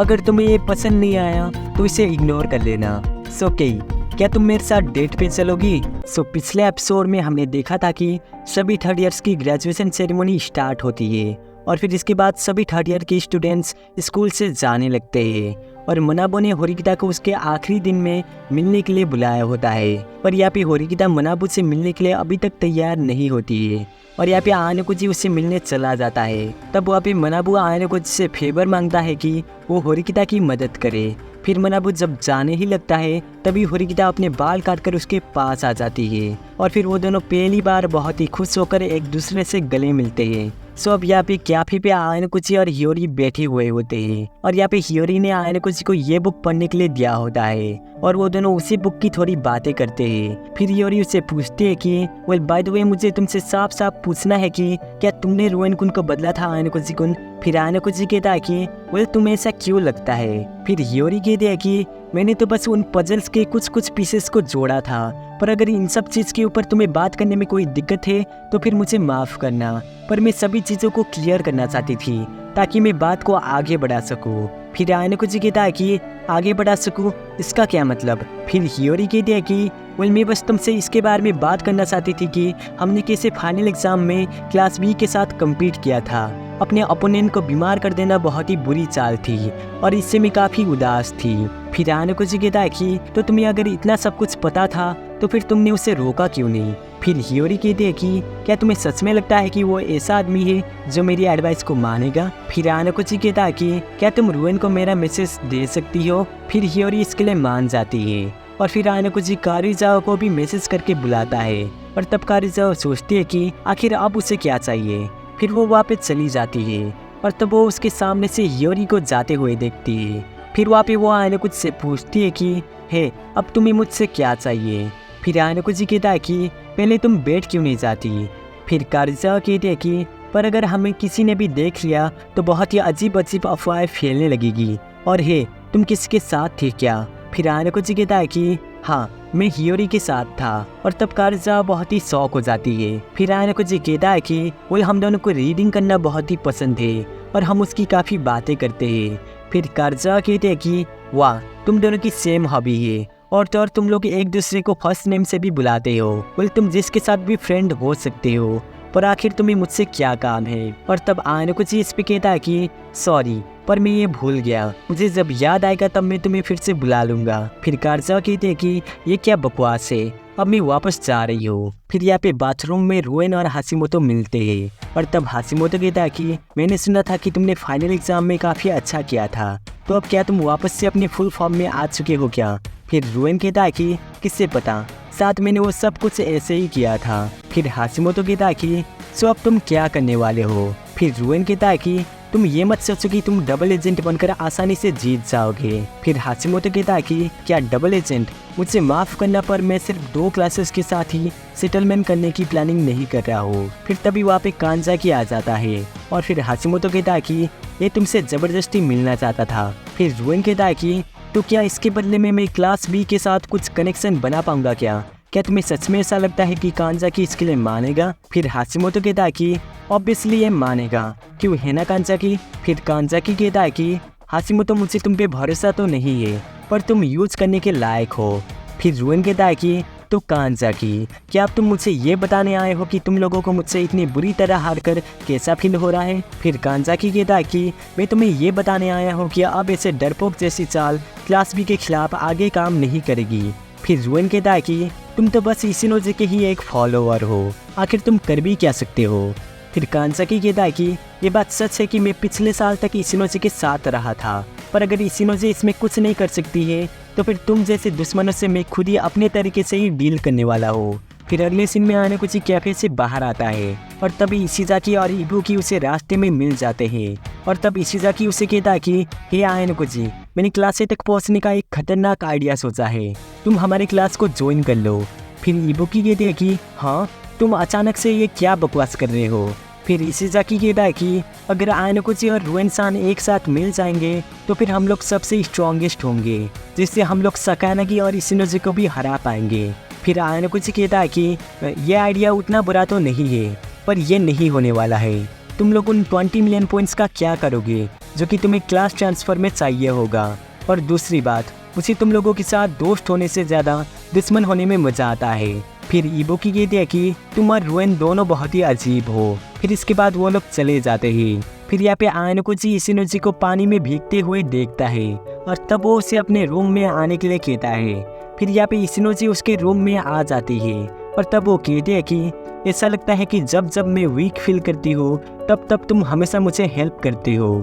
अगर तुम्हें ये पसंद नहीं आया तो इसे इग्नोर कर लेना। सो क्या तुम मेरे साथ डेट पे चलोगी? पिछले एपिसोड में हमने देखा था कि सभी थर्ड ईयर्स की ग्रेजुएशन सेरेमनी स्टार्ट होती है और फिर इसके बाद सभी थर्ड ईयर के स्टूडेंट्स स्कूल से जाने लगते हैं और मनाबो ने होरिकिता को उसके आखिरी दिन में मिलने के लिए बुलाया होता है। पर यहाँ पे होरिकिता मनाबो से मिलने के लिए अभी तक तैयार नहीं होती है और यहाँ पे आयनोकुची उससे मिलने चला जाता है। तब वहाँ पे मनाबो आयनोकुची से फेवर मांगता है कि वो होरिकिता की मदद करे। फिर मनाबो जब जाने ही लगता है तभी होरिकिता अपने बाल काटकर उसके पास आ जाती है और फिर वो दोनों पहली बार बहुत ही खुश होकर एक दूसरे से गले मिलते हैं। अब यहाँ पे कैफे पे आयनोकुची और हियोरी बैठे हुए होते हैं और यहाँ पे हियोरी ने आयनोकुची को ये बुक पढ़ने के लिए दिया होता है और वो दोनों उसी बुक की थोड़ी बातें करते हैं। फिर हियोरी उससे पूछती है कि वेल बाय द वे मुझे तुमसे साफ साफ पूछना है कि क्या तुमने रुएन कुन को बदला था आयनोकुची कुन? फिर आयनोकुची कहता है कि वेल तुम्हें ऐसा क्यों लगता है? फिर हियोरी कहती है कि मैंने तो बस उन पजल्स के कुछ पीसेस को जोड़ा था, पर अगर इन सब चीज़ के ऊपर तुम्हें बात करने में कोई दिक्कत है तो फिर मुझे माफ़ करना, पर मैं सभी चीज़ों को क्लियर करना चाहती थी ताकि मैं बात को आगे बढ़ा सकूं। फिर आयनोकुची कहता है कि आगे बढ़ा सकूं, इसका क्या मतलब? फिर हियोरी कहती है कि वेल मैं बस तुमसे इसके बारे में बात करना चाहती थी कि हमने कैसे फाइनल एग्जाम में क्लास बी के साथ कम्पीट किया था। अपने अपोनेंट को बीमार कर देना बहुत ही बुरी चाल थी और इससे मैं काफ़ी उदास थी। फिर आयनोकुची कहता है कि तो तुम्हें अगर इतना सब कुछ पता था तो फिर तुमने उसे रोका क्यों नहीं? फिर हियोरी कहती है कि क्या तुम्हें सच में लगता है कि वो ऐसा आदमी है जो मेरी एडवाइस को मानेगा? फिर आयनोकुची कहता है कि क्या तुम रुएन को मेरा मैसेज दे सकती हो? फिर हियोरी इसके लिए मान जाती है और फिर आयनोकुची कारिजावा को भी मैसेज करके बुलाता है और तब कारिजावा सोचती है कि आखिर अब उसे क्या चाहिए। फिर वो वहाँ पे चली जाती है और तब वो उसके सामने से हियोरी को जाते हुए देखती है। फिर वहाँ पे वो आयनोकुची से पूछती है कि हे अब तुम्हें मुझसे क्या चाहिए? फिर आयनोकुची कहता है कि पहले तुम बैठ क्यों नहीं जाती? फिर कारिजावा कहती है कि पर अगर हमें किसी ने भी देख लिया तो बहुत ही अजीब अजीब अफवाहें फैलने लगेगी और हे तुम किसके साथ थे क्या? फिर आयनोकुची कहता है कि हाँ मैं हियोरी के साथ था और तब कारिजावा बहुत ही शौक हो जाती है। फिर आयनोकुची कहता है कि वो हम दोनों को रीडिंग करना बहुत ही पसंद है और हम उसकी काफ़ी बातें करते हैं। फिर कारिजावा कहते हैं कि वाह तुम दोनों की सेम हॉबी है और तो और तुम लोग एक दूसरे को फर्स्ट नेम से भी बुलाते हो। बोल तुम जिसके साथ भी फ्रेंड हो सकते हो, पर आखिर तुम्हें मुझसे क्या काम है? और तब आयनोकुची इस पे कहता है कि सॉरी पर मैं ये भूल गया, मुझे जब याद आएगा तब मैं तुम्हें फिर से बुला लूंगा। फिर कारिजावा कहते हैं कि ये क्या बकवास है, अब मैं वापस जा रही हूँ। फिर यहाँ पे बाथरूम में रुएन और हाशिमोतो मिलते हैं और तब हाशिमोतो कहता है कि मैंने सुना था कि तुमने फाइनल एग्जाम में काफ़ी अच्छा किया था, तो अब क्या तुम वापस से अपने फुल फॉर्म में आ चुके हो क्या? फिर रुएन कहता है कि किससे पता, साथ मैंने वो सब कुछ ऐसे ही किया था। फिर हाशिमोतो कहता है कि सो अब तुम क्या करने वाले हो? फिर रुएन कहता है कि तुम ये मत सोचो कि तुम डबल एजेंट बनकर आसानी से जीत जाओगे। फिर हाशिमोतो कहता है कि क्या डबल एजेंट? मुझे माफ़ करना पर मैं सिर्फ 2 क्लासेस के साथ ही सेटलमेंट करने की प्लानिंग नहीं कर रहा हूँ। फिर तभी वहाँ पे कांजाकी आ जाता है और फिर हाशिमोतो कहता है कि ये तुमसे ज़बरदस्ती मिलना चाहता था। फिर रुएन कहता है कि तो क्या इसके बदले में मैं क्लास बी के साथ कुछ कनेक्शन बना पाऊंगा क्या? क्या तुम्हें सच में ऐसा लगता है कि कांजाकी इसके लिए मानेगा? फिर हाशिमोतो कहता है कि ऑब्वियसली ये मानेगा, क्यों है ना कांजाकी? फिर कांजाकी कहता है कि हाशिमोतो मुझे तुम पे भरोसा तो नहीं है, पर तुम यूज करने के लायक हो। फिर रुएन कहता है कि तो कांजाकी क्या अब तुम मुझे ये बताने आए हो कि तुम लोगों को मुझसे इतनी बुरी तरह हार कर कैसा फील हो रहा है? फिर कांजाकी कहता है कि मैं तुम्हें ये बताने आया हूँ कि अब ऐसे डरपोक जैसी चाल क्लास बी के खिलाफ आगे काम नहीं करेगी। फिर रुएन कहता है कि तुम तो बस इशिनोजे के ही एक फॉलोअर हो, आखिर तुम कर भी क्या सकते हो? फिर कांजाकी कहता है कि ये बात सच है कि मैं पिछले साल तक इशिनोजे के साथ रहा था, पर अगर इशिनोजे इसमें कुछ नहीं कर सकती है तो फिर तुम जैसे दुश्मनों से मैं खुद ही अपने तरीके से ही डील करने वाला हूँ। फिर अगले सीन में आयनोकुची कैफे से बाहर आता है और तभी इशिजाकी और इबुकी उसे रास्ते में मिल जाते हैं और तब इशिजाकी उसे कहता है कि हे आयनोकुची मैंने क्लास ए तक पहुँचने का एक खतरनाक आइडिया सोचा है, तुम हमारी क्लास को ज्वाइन कर लो। फिर इबुकी कहती है कि हाँ तुम अचानक से ये क्या बकवास कर रहे हो? फिर इशिजाकी कहता है कि अगर आयनोकुची और रुएन-सान एक साथ मिल जाएंगे तो फिर हम लोग सबसे स्ट्रॉन्गेस्ट होंगे, जिससे हम लोग सकानागी और इशिनोजे को भी हरा पाएंगे। फिर आयनोकुची कहता है कि यह आइडिया उतना बुरा तो नहीं है, पर यह नहीं होने वाला है। तुम लोग उन 20 मिलियन पॉइंट्स का क्या करोगे जो कि तुम्हें क्लास ट्रांसफ़र में चाहिए होगा। और दूसरी बात, मुझे तुम लोगों के साथ दोस्त होने से ज़्यादा दुश्मन होने में मज़ा आता है। फिर इबुकी कहती है कि तुम और रुएन दोनों बहुत ही अजीब हो। फिर इसके बाद वो लोग चले जाते हैं। फिर यहाँ पे आयनोकुची इशिनोजी को पानी में भीगते हुए देखता है और तब वो उसे अपने रूम में आने के लिए कहता है। फिर यहाँ पे इशिनोजी उसके रूम में आ जाती है और तब वो कहती है कि ऐसा लगता है कि जब जब मैं वीक फील करती हूँ तब तब तुम हमेशा मुझे हेल्प करती हो।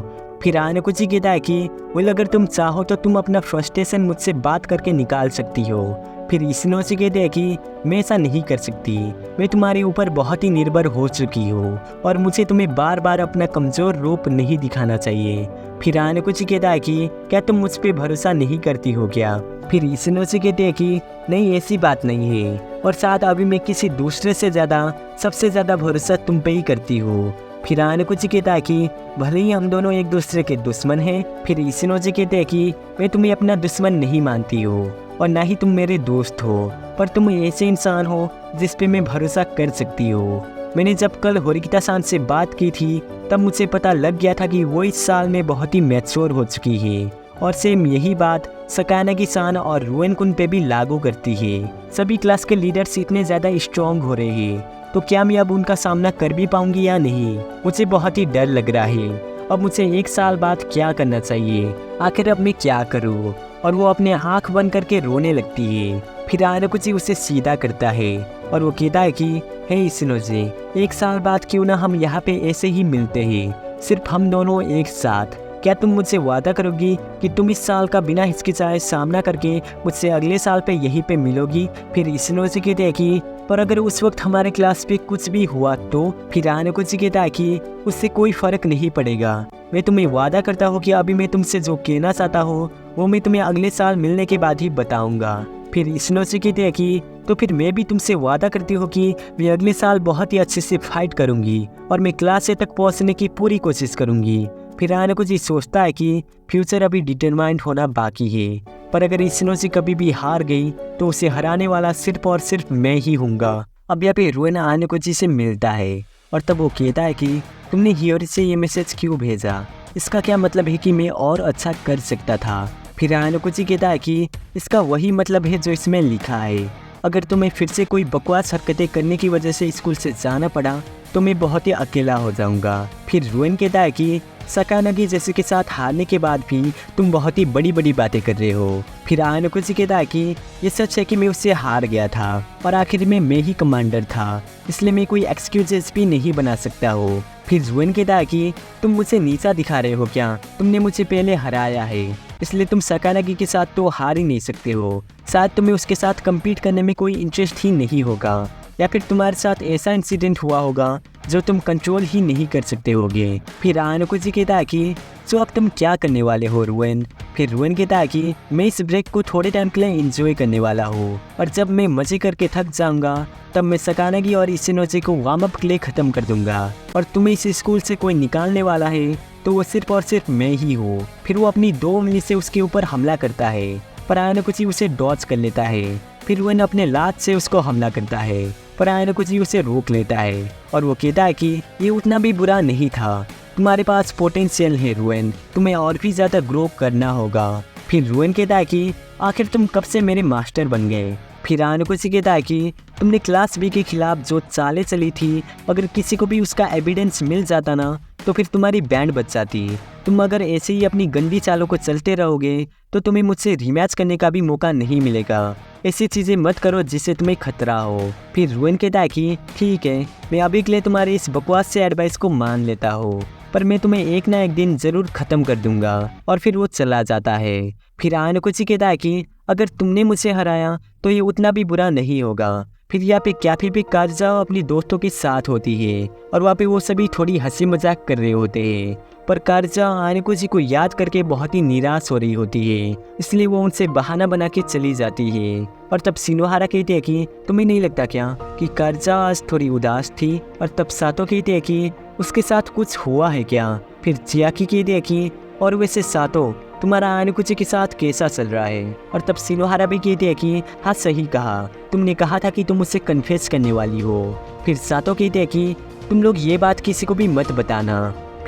फिर आयनोकुची कहता है कि वेल अगर तुम चाहो तो तुम अपना फ्रस्ट्रेशन मुझसे बात करके निकाल सकती हो। फिर इशिनोजी कहते हैं कि मैं ऐसा नहीं कर सकती, मैं तुम्हारे ऊपर बहुत ही निर्भर हो चुकी हूँ और मुझे तुम्हें बार बार अपना कमज़ोर रूप नहीं दिखाना चाहिए। फिर आयनोकुची कहता है कि क्या तुम मुझ पर भरोसा नहीं करती हो क्या? फिर इशिनोजी कहते हैं कि नहीं, ऐसी बात नहीं है और साथ अभी मैं किसी दूसरे से ज़्यादा सबसे ज़्यादा भरोसा तुम पे ही करती हूँ। फिर आयनोकुची कहता है कि भले ही हम दोनों एक दूसरे के दुश्मन हैं। फिर इशिनोजी कहते हैं कि मैं तुम्हें अपना दुश्मन नहीं मानती हूँ और ना ही तुम मेरे दोस्त हो, पर तुम ऐसे इंसान हो जिस पे मैं भरोसा कर सकती हूँ। मैंने जब कल होरिकिता-सान से बात की थी तब मुझे पता लग गया था कि वो इस साल में बहुत ही मैच्योर हो चुकी है और सेम यही बात सकानागी-सान और रुएन-कुन पे भी लागू करती है। सभी क्लास के लीडर्स इतने ज़्यादा स्ट्रॉन्ग हो रहे हैं तो क्या मैं अब उनका सामना कर भी पाऊंगी या नहीं? मुझे बहुत ही डर लग रहा है। अब मुझे 1 साल बाद क्या करना चाहिए? आखिर अब मैं क्या करूँ? और वो अपने आँख बंद करके रोने लगती है। फिर आयनोकुची उसे सीधा करता है और वो कहता है कि हे इशिनोजी, 1 साल बाद क्यों ना हम यहाँ पे ऐसे ही मिलते हैं, सिर्फ हम दोनों एक साथ। क्या तुम मुझसे वादा करोगी कि तुम इस साल का बिना हिचकिचाए सामना करके मुझसे अगले साल पे यहीं पे मिलोगी? फिर इशिनोजी कहते हैं कि पर अगर उस वक्त हमारे क्लास पे कुछ भी हुआ तो? फिर आयनोकुची कहता है कि उससे कोई फ़र्क नहीं पड़ेगा। मैं तुम्हें वादा करता हूँ कि अभी मैं तुमसे जो कहना चाहता हूँ वो मैं तुम्हें अगले साल मिलने के बाद ही बताऊँगा। फिर इशिनोजी कहते हैं कि तो फिर मैं भी तुमसे वादा करती हूँ कि मैं अगले साल बहुत ही अच्छे से फाइट करूँगी और मैं क्लास ए तक पहुँचने की पूरी कोशिश करूँगी। फिर आयनोकुची सोचता है कि फ्यूचर अभी डिटरमाइंड होना बाकी है, पर अगर इशिनोजी कभी भी हार गई तो उसे हराने वाला सिर्फ और सिर्फ मैं ही हूँगा। अब यहाँ पे रुएन आयनोकुची से मिलता है और तब वो कहता है कि तुमने हियोरी से ये मैसेज क्यों भेजा? इसका क्या मतलब है कि मैं और अच्छा कर सकता था? फिर आयनोकुची कहता है कि इसका वही मतलब है जो इसमें लिखा है। अगर तुम्हें फिर से कोई बकवास हरकतें करने की वजह से स्कूल से जाना पड़ा तो मैं बहुत ही अकेला हो जाऊंगा। फिर रुएन कहता है कि सकानागी जैसे के साथ हारने के बाद भी तुम बहुत ही बड़ी बड़ी बातें कर रहे हो। फिर आयनोकुची कहता है कि ये सच है कि मैं उससे हार गया था और आखिर में मैं ही कमांडर था, इसलिए मैं कोई एक्सक्यूजेस भी नहीं बना सकता हो। फिर रुएन कहता है कि तुम मुझे नीचा दिखा रहे हो क्या? तुमने मुझे पहले हराया है, इसलिए तुम सकानागी के साथ तो हार ही नहीं सकते हो। शायद तुम्हें उसके साथ कम्पीट करने में कोई इंटरेस्ट ही नहीं होगा, या फिर तुम्हारे साथ ऐसा इंसिडेंट हुआ होगा जो तुम कंट्रोल ही नहीं कर सकते होगे। फिर आयनोकुची कहता है कि तो अब तुम क्या करने वाले हो रुएन? फिर रुएन कहता है कि मैं इस ब्रेक को थोड़े टाइम के लिए एंजॉय करने वाला हूँ और जब मैं मजे करके थक जाऊंगा तब मैं सकानागी और इशिनोजी को वार्म अप के लिए ख़त्म कर दूंगा और तुम्हें इस स्कूल से कोई निकालने वाला है तो वो सिर्फ और सिर्फ मैं ही हूँ। फिर वो अपनी 2 उंगली से उसके ऊपर हमला करता है पर आयनोकुची उसे डॉज कर लेता है। फिर रुएन अपने लात से उसको हमला करता है पर आयनोकुची उसे रोक लेता है और वो कहता है कि ये उतना भी बुरा नहीं था, तुम्हारे पास पोटेंशियल है रुएन, तुम्हें और भी ज़्यादा ग्रो करना होगा। फिर रुएन कहता है कि आखिर तुम कब से मेरे मास्टर बन गए? फिर आयनोकुची कहता है कि तुमने क्लास बी के खिलाफ जो चालें चली थी, अगर किसी को भी उसका एविडेंस मिल जाता ना तो फिर तुम्हारी बैंड बच जाती। तुम अगर ऐसे ही अपनी गंदी चालों को चलते रहोगे तो तुम्हें मुझसे रीमैच करने का भी मौका नहीं मिलेगा। ऐसी चीज़ें मत करो जिससे तुम्हें खतरा हो। फिर रुएन कहता है कि ठीक है, मैं अभी के लिए तुम्हारी इस बकवास से एडवाइस को मान लेता हूँ, पर मैं तुम्हें एक ना एक दिन ज़रूर ख़त्म कर दूंगा। और फिर वो चला जाता है। फिर आयनोकुची कहता है कि अगर तुमने मुझे हराया तो ये उतना भी बुरा नहीं होगा। फिर यहाँ पे कैफे पे कारुजावा अपनी दोस्तों के साथ होती है और वहाँ पे वो सभी थोड़ी हंसी मजाक कर रहे होते हैं, पर कारुजावा आयनोकुची को याद करके बहुत ही निराश हो रही होती है, इसलिए वो उनसे बहाना बना के चली जाती है। और तब शिनोहारा कहती है कि तुम्हें नहीं लगता क्या कि कारुजावा आज थोड़ी उदास थी? और तब सातो कहती है कि उसके साथ कुछ हुआ है क्या? फिर चियाकी कहती है कि और वैसे सातो तुम्हारा आयनोकुची के साथ कैसा चल रहा है? और तब शिनोहारा भी कहती है कि हाँ सही कहा, तुमने कहा था कि तुम मुझसे कन्फेस करने वाली हो। फिर सातो कहती है कि तुम लोग ये बात किसी को भी मत बताना।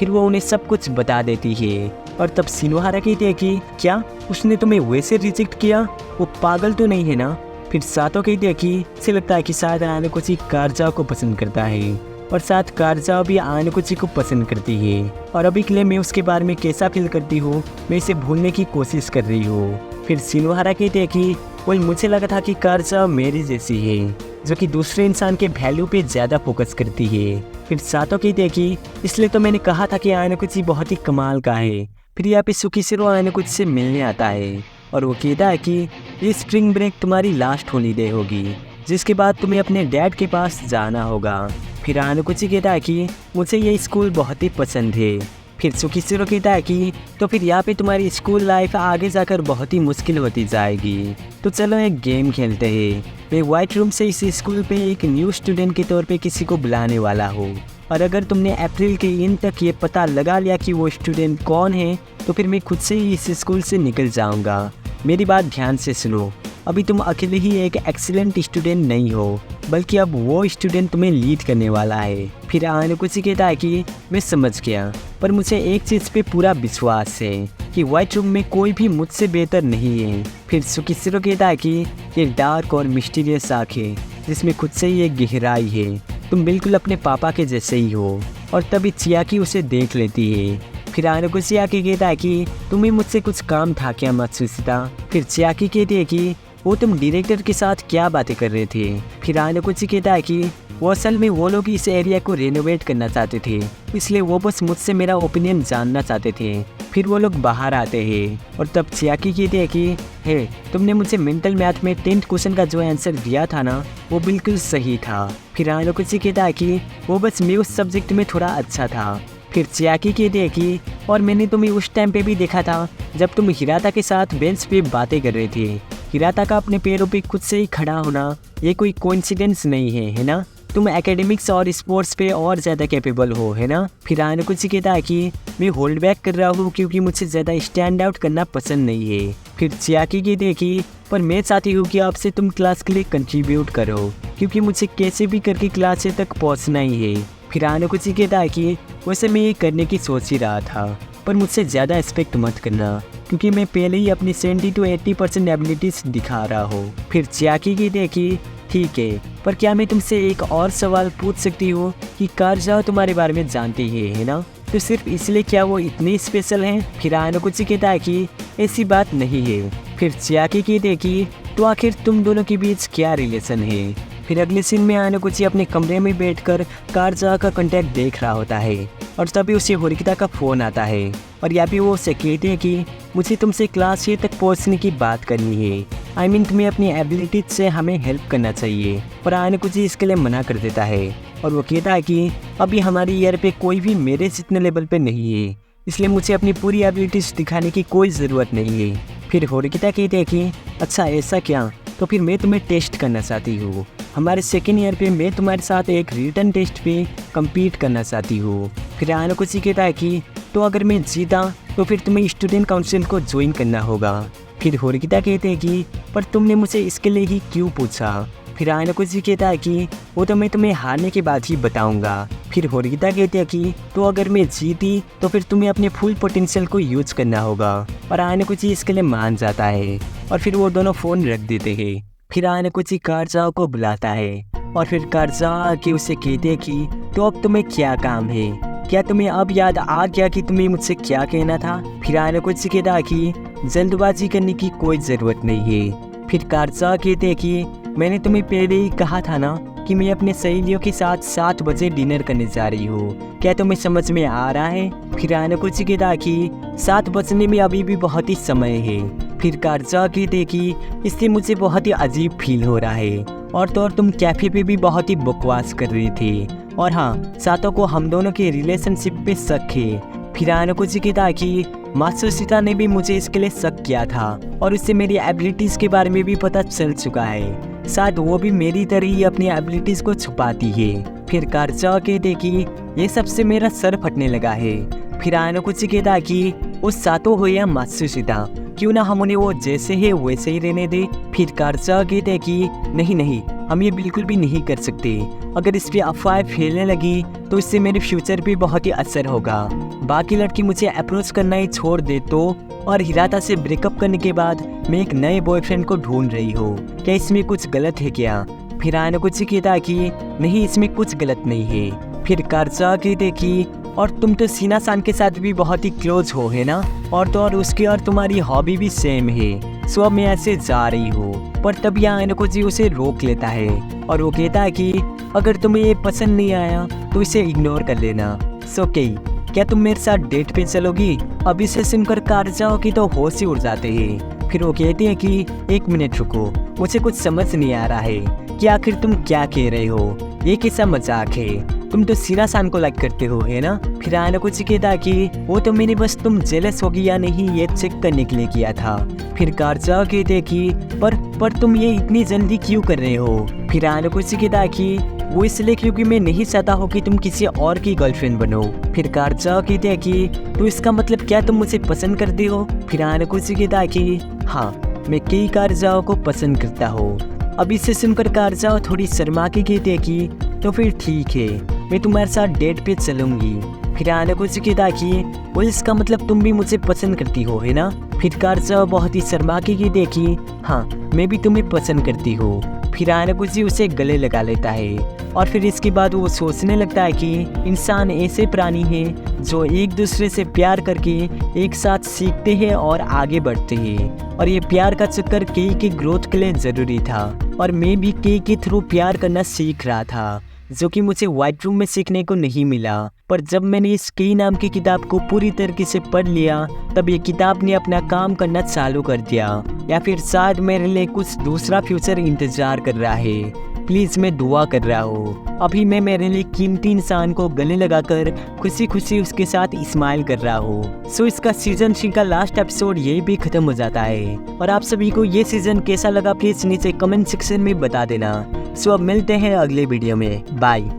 फिर वो उन्हें सब कुछ बता देती है। और तब सिनोहारा कहती है कि क्या उसने तुम्हें वैसे रिजेक्ट किया, वो पागल तो नहीं है ना। फिर सातो कहती है कि उसे लगता है कि शायद आनुकुची कारजाओ को पसंद करता है और साथ कारजाओ भी आनुकुची को पसंद करती है। और अभी के लिए मैं उसके बारे में कैसा फील करती हूँ, मैं इसे भूलने की कोशिश कर रही हूँ। फिर सिनोहारा कहते हैं कि वो मुझे लगा था कि कारजाओ मेरी जैसी है, जो कि दूसरे इंसान के वैल्यू पे ज़्यादा फोकस करती है। फिर सातो कहते हैं कि इसलिए तो मैंने कहा था कि आनुकुची बहुत ही कमाल का है। फिर यहाँ पे सुकीशिरो आनुकुची से मिलने आता है और वो कहता है कि ये स्प्रिंग ब्रेक तुम्हारी लास्ट हॉलीडे होगी, जिसके बाद तुम्हें अपने डैड के पास जाना होगा। फिर आनुकुची कहता है कि मुझे ये स्कूल बहुत ही पसंद है। फिर सुकीशिरो कहता है कि तो फिर यहाँ पे तुम्हारी स्कूल लाइफ आगे जाकर बहुत ही मुश्किल होती जाएगी, तो चलो एक गेम खेलते हैं। मैं व्हाइट रूम से इस स्कूल पे एक न्यू स्टूडेंट के तौर पे किसी को बुलाने वाला हूँ, और अगर तुमने अप्रैल के एंड तक ये पता लगा लिया कि वो स्टूडेंट कौन है, तो फिर मैं खुद से ही इस स्कूल से निकल जाऊँगा। मेरी बात ध्यान से सुनो, अभी तुम अकेले ही एक एक्सीलेंट स्टूडेंट नहीं हो, बल्कि अब वो स्टूडेंट तुम्हें लीड करने वाला है। फिर आनुकुची कहता है कि मैं समझ गया, पर मुझे एक चीज़ पे पूरा विश्वास है कि व्हाइट रूम में कोई भी मुझसे बेहतर नहीं है। फिर सुकीशिरो कहता है कि ये डार्क और मिस्टीरियस आँख है जिसमें खुद से ही एक गहराई है, तुम बिल्कुल अपने पापा के जैसे ही हो। और तभी चियाकी उसे देख लेती है। फिर आनुकुची आके कहता है कि तुम्हें मुझसे कुछ काम था क्या मात्सुशिता। फिर चियाकी कहती है कि वो तुम डायरेक्टर के साथ क्या बातें कर रहे थे। फिर आनुकुची कहता है कि वो असल में वो लोग इस एरिया को रेनोवेट करना चाहते थे, इसलिए वो बस मुझसे मेरा ओपिनियन जानना चाहते थे। फिर वो लोग बाहर आते हैं और तब चियाकी कहती है कि हे, तुमने मुझे मेंटल मैथ में 10th क्वेश्चन का जो आंसर दिया था ना, वो बिल्कुल सही था। फिर आनुकुची कहता है कि वो बस मैं उस सब्जेक्ट में थोड़ा अच्छा था। फिर चियाकी कहती है कि और मैंने तुम्हें उस टाइम पे भी देखा था जब तुम हिराता के साथ बेंच पे बातें कर रहे थे। हिराता का अपने पैरों पे खुद से ही खड़ा होना ये कोई कोइंसिडेंस नहीं है ना। तुम एकेडमिक्स और स्पोर्ट्स पे और ज़्यादा कैपेबल हो, है ना। फिर आनुकुची कहता है कि मैं होल्ड बैक कर रहा हूँ क्योंकि मुझे ज़्यादा स्टैंड आउट करना पसंद नहीं है। फिर चियाकी कहती है कि पर मैं चाहती हूँ कि आपसे तुम क्लास के लिए कंट्रीब्यूट करो, क्योंकि मुझे कैसे भी करके क्लास तक पहुँचना ही है। फिर आनुकुची कहता है कि वैसे मैं ये करने की सोच ही रहा था, पर मुझसे ज़्यादा एक्सपेक्ट मत करना, क्योंकि मैं पहले ही अपनी 70 to 80% एबिलिटीज़ दिखा रहा हूँ। फिर चियाकी कहती है कि ठीक है, पर क्या मैं तुमसे एक और सवाल पूछ सकती हूँ कि कारजाओ तुम्हारे बारे में जानती है ना, तो सिर्फ इसलिए क्या वो इतनी स्पेशल हैं। फिर आनुकुची कहता है कि ऐसी बात नहीं है। फिर चियाकी कहती है कि तो आखिर तुम दोनों के बीच क्या रिलेशन है। फिर अगले सीन में आनुकुची अपने कमरे में बैठकर कारजाओ का कॉन्टैक्ट देख रहा होता है और तभी उसे होरिकिता का फ़ोन आता है और यहाँ पे वो उसे कहते हैं कि मुझे तुमसे क्लास 6 तक पहुँचने की बात करनी है। तुम्हें अपनी एबिलिटीज से हमें हेल्प करना चाहिए। पर आनुकुची इसके लिए मना कर देता है और वो कहता है कि अभी हमारी ईयर पे कोई भी मेरे जितने लेवल पे नहीं है, इसलिए मुझे अपनी पूरी एबिलिटीज दिखाने की कोई ज़रूरत नहीं है। फिर होरिकिता कहते हैं कि अच्छा ऐसा क्या, तो फिर मैं तुम्हें टेस्ट करना चाहती हूँ। हमारे सेकेंड ईयर पे मैं तुम्हारे साथ एक रिटन टेस्ट पे compete करना चाहती हूँ। फिर आनुकुची कहता है कि तो अगर मैं जीता तो फिर तुम्हें स्टूडेंट काउंसिल को ज्वाइन करना होगा। फिर होरिकिता कहते हैं कि पर तुमने मुझे इसके लिए ही क्यों पूछा। फिर आनुकुची कहता है कि वो तो मैं तुम्हें हारने के बाद ही बताऊंगा। फिर होरिकिता कहते हैं कि तो अगर मैं जीती तो फिर तुम्हें अपने फुल पोटेंशियल को यूज करना होगा। और आनुकुची इसके लिए मान जाता है और फिर वो दोनों फ़ोन रख देते हैं। फिर आनुकुची कारजाओ को बुलाता है और फिर कारजाओ आके उसे कहते हैं कि तो अब तुम्हें क्या काम है, क्या तुम्हें अब याद आ गया कि तुम्हें मुझसे क्या कहना था। फिर आनुकुची कहता है कि जल्दबाजी करने की कोई ज़रूरत नहीं है। फिर कारजाओ कहते हैं कि मैंने तुम्हें पहले ही कहा था ना कि मैं अपने सहेलियों के साथ 7 बजे डिनर करने जा रही हूँ, क्या तुम्हें समझ में आ रहा है। फिर आनुकुची कहता है कि 7 बजने में अभी भी बहुत ही समय है। फिर कारजाओ कहते कि इससे मुझे बहुत ही अजीब फील हो रहा है, और तो और तुम कैफे पे भी बहुत ही बकवास कर रही थी, और हाँ सातो को हम दोनों के रिलेशनशिप पे शक है। फिर आनुकुची कहता है कि मात्सुशिता ने भी मुझे इसके लिए शक किया था और उससे मेरी एबिलिटीज़ के बारे में भी पता चल चुका है, शायद वो भी मेरी तरह ही अपनी एबिलिटीज़ को छुपाती है। फिर कारजाओ कहते कि ये सबसे मेरा सर फटने लगा है। फिर आनुकुची कहता कि उस सातो हो या मात्सुशिता, क्यों ना हम उन्हें वो जैसे है वैसे ही रहने दे। फिर कारजाओ कहते कि नहीं नहीं, हम ये बिल्कुल भी नहीं कर सकते। अगर इस पे अफवाहें फैलने लगी तो इससे मेरे फ्यूचर पे बहुत ही असर होगा। बाकी लड़की मुझे अप्रोच करना ही छोड़ दे तो, और हिराता से ब्रेकअप करने के बाद मैं एक नए बॉयफ्रेंड को ढूंढ रही हूँ, क्या इसमें कुछ गलत है क्या? फिर आयन को कहता कि नहीं, इसमें कुछ गलत नहीं है। फिर कारजा कहते कि और तुम तो सीना-सान के साथ भी बहुत ही क्लोज हो, है ना? और तो और उसकी और तुम्हारी हॉबी भी सेम है। सो अब मैं ऐसे जा रही हूँ। पर तब यहाँ आयन को उसे रोक लेता है और वो कहता है कि अगर तुम्हें ये पसंद नहीं आया तो इसे इग्नोर कर लेना। सो क्या तुम मेरे साथ डेट पे चलोगी? अब इसे सुनकर कारजाओ की तो होश ही उड़ जाते हैं। फिर वो कहते हैं कि एक मिनट रुको, मुझे कुछ समझ नहीं आ रहा है कि आखिर तुम क्या कह रहे हो, ये कैसा मजाक है? तुम तो सीना-सान को लाइक करते हो, है ना? फिर आयन को कहता कि वो तो मैंने बस तुम जेलस होगी या नहीं ये चेक करने के लिए किया था। फिर कारजाओ कहते कि पर तुम ये इतनी जल्दी क्यों कर रहे हो? फिर आयन को कहता कि वो इसलिए क्योंकि मैं नहीं चाहता हो कि तुम किसी और की गर्लफ्रेंड बनो। फिर कारजाओ कहते हैं कि तो इसका मतलब क्या तुम मुझे पसंद करते हो? फिर आयन को कहता है कि हाँ, मैं कई कारजाओ को पसंद करता हूँ। अब इसे सुनकर कारजाओ थोड़ी शर्मा के कहते हैं कि तो फिर ठीक है, मैं तुम्हारे साथ डेट पे चलूंगी। फिर आयन को कहता कि वो इसका मतलब तुम भी मुझे पसंद करती हो, है ना? फिर कारजाओ बहुत ही शर्मा के कहते कि हाँ, मैं भी तुम्हें पसंद करती हूँ। फिर आयन को उसे गले लगा लेता है और फिर इसके बाद वो सोचने लगता है कि इंसान ऐसे प्राणी हैं जो एक दूसरे से प्यार करके एक साथ सीखते हैं और आगे बढ़ते हैं, और ये प्यार का चक्कर केई के ग्रोथ के लिए ज़रूरी था, और मैं भी केई के थ्रू प्यार करना सीख रहा था, जो कि मुझे व्हाइट रूम में सीखने को नहीं मिला। पर जब मैंने इस केई नाम की किताब को पूरी तरीके से पढ़ लिया तब ये किताब ने अपना काम करना चालू कर दिया, या फिर शायद मेरे लिए कुछ दूसरा फ्यूचर इंतजार कर रहा है। प्लीज़ मैं दुआ कर रहा हूँ। अभी मैं मेरे लिए कीमती इंसान को गले लगाकर खुशी खुशी उसके साथ स्माइल कर रहा हूँ। सो इसका सीजन 3 का लास्ट एपिसोड यही भी खत्म हो जाता है। और आप सभी को ये सीजन कैसा लगा प्लीज़ नीचे कमेंट सेक्शन में बता देना। सो अब मिलते हैं अगले वीडियो में। बाय।